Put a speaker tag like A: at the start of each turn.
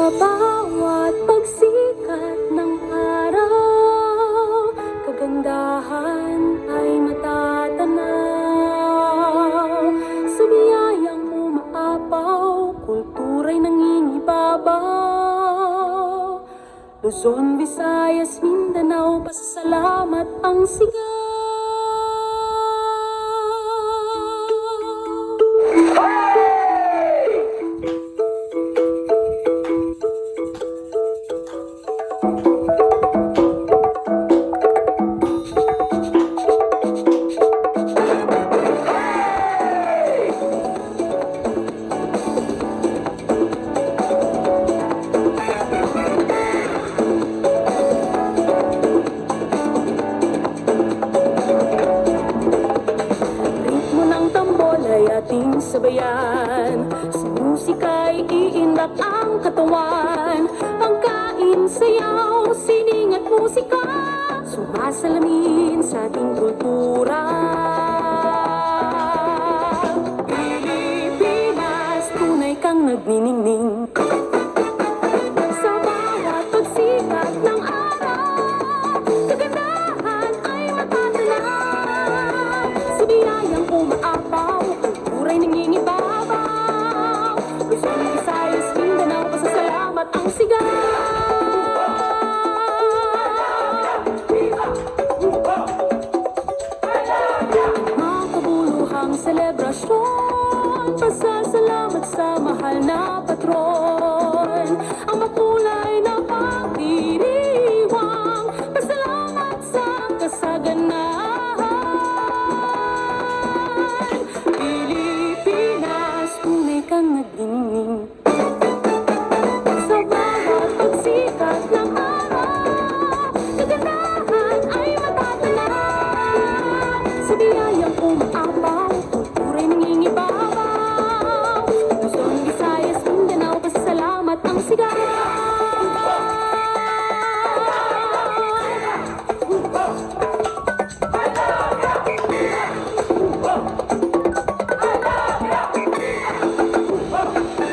A: Sa bawat pagsikat ng araw, kagandahan ay matatanaw. Sa biyayang umaapaw, kultura'y nangingibabaw. Luzon, Visayas, Mindanao, pasasalamat ang sigaw. Ating sabayan, sa musika'y iindak ang katawan. Pagkain, sayaw, sining at musika, sumasalamin sa ating kultura. Pilipinas, tunay kang nagniningning,